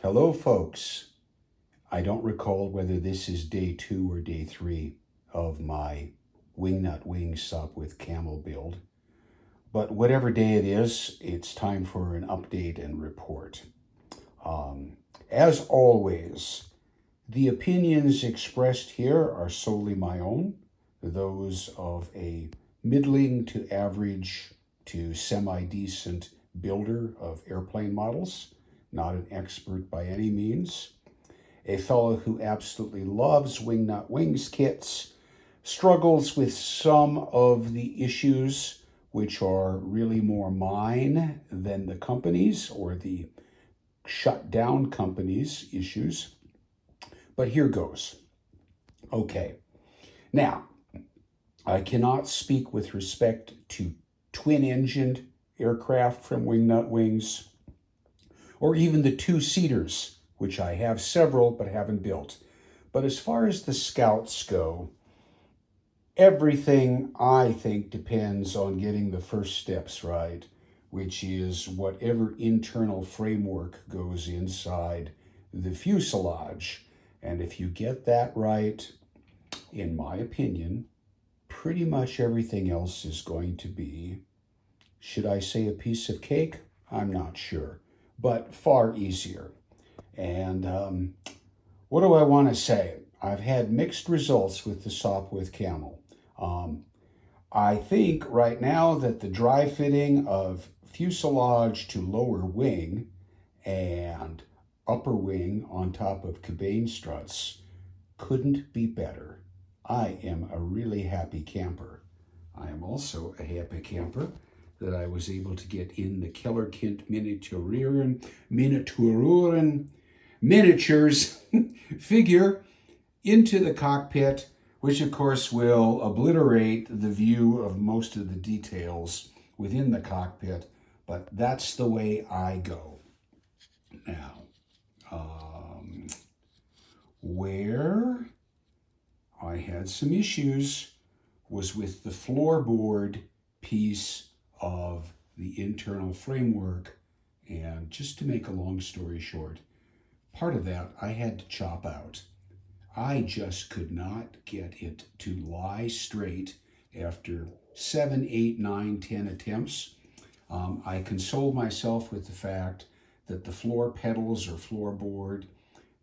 Hello, folks. I don't recall whether this is day 2 or day 3 of my Wingnut Wings Stop with Camel build, but whatever day it is, it's time for an update and report. As always, the opinions expressed here are solely my own, those of a middling to average to semi-decent builder of airplane models, not an expert by any means. A fellow who absolutely loves Wingnut Wings kits, struggles with some of the issues which are really more mine than the company's or the shut down company's issues. But here goes. Okay. Now, I cannot speak with respect to twin-engined aircraft from Wingnut Wings, or even the two-seaters, which I have several but haven't built. But as far as the Scouts go, everything, I think, depends on getting the first steps right, which is whatever internal framework goes inside the fuselage. And if you get that right, in my opinion, pretty much everything else is going to be, should I say a piece of cake? I'm not sure, but far easier. And what do I want to say? I've had mixed results with the Stop with Camel. I think right now that the dry fitting of fuselage to lower wing and upper wing on top of cabane struts couldn't be better. I am a really happy camper. I am also a happy camper that I was able to get in the Kellerkind miniatures figure into the cockpit, which of course will obliterate the view of most of the details within the cockpit, but that's the way I go. Now, where I had some issues was with the floorboard piece of the internal framework, and just to make a long story short, part of that I had to chop out. I just could not get it to lie straight after 7, 8, 9, 10 attempts. I consoled myself with the fact that the floor pedals or floorboard,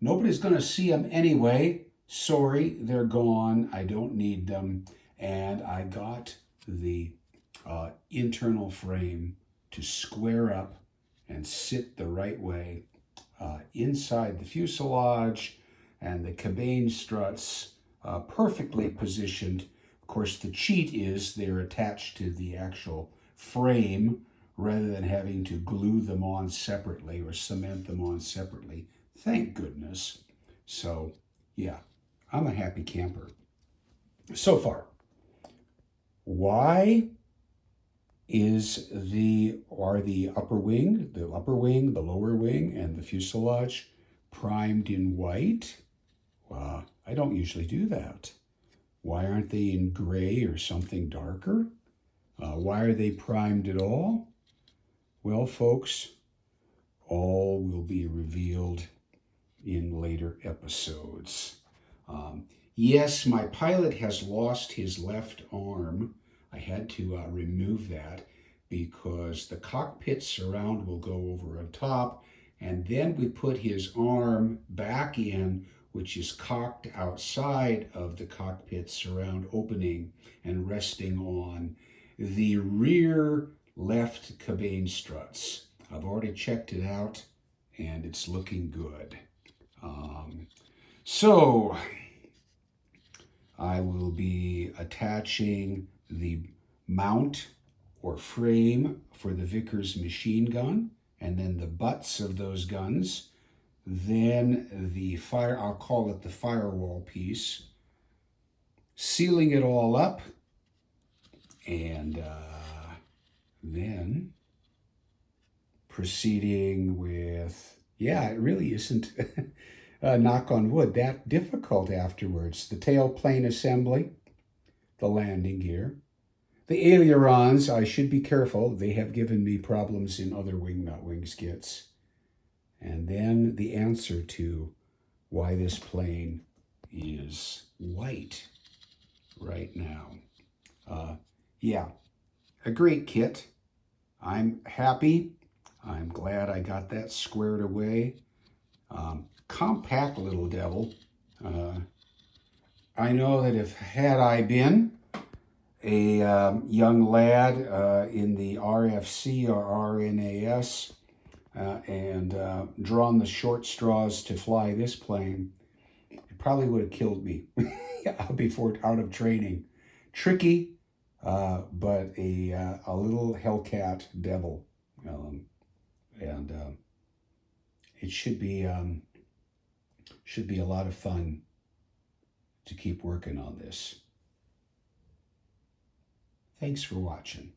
nobody's going to see them anyway. Sorry, they're gone. I don't need them. And I got the internal frame to square up and sit the right way inside the fuselage, and the cabane struts perfectly positioned. Of course, the cheat is they're attached to the actual frame rather than having to glue them on separately or cement them on separately. Thank goodness. So, yeah, I'm a happy camper so far. Why are the upper wing, the lower wing, and the fuselage primed in white? I don't usually do that. Why aren't they in gray or something darker? Why are they primed at all? Well, folks, all will be revealed in later episodes. Yes, my pilot has lost his left arm. I had to remove that because the cockpit surround will go over on top, and then we put his arm back in, which is cocked outside of the cockpit surround opening and resting on the rear left cabane struts. I've already checked it out, and it's looking good. So I will be attaching the mount or frame for the Vickers machine gun, and then the butts of those guns, then the I'll call it the firewall piece, sealing it all up, and then proceeding with, it really isn't, knock on wood, that difficult afterwards. The tailplane assembly, the landing gear, the ailerons. I should be careful. They have given me problems in other Wingnut Wings kits. and then the answer to why this plane is white right now. Yeah, a great kit. I'm happy. I'm glad I got that squared away. Compact little devil. I know that if had I been a young lad in the RFC or RNAS and drawn the short straws to fly this plane, it probably would have killed me before out of training. Tricky, but a little Hellcat devil, and it should be a lot of fun to keep working on this. Thanks for watching.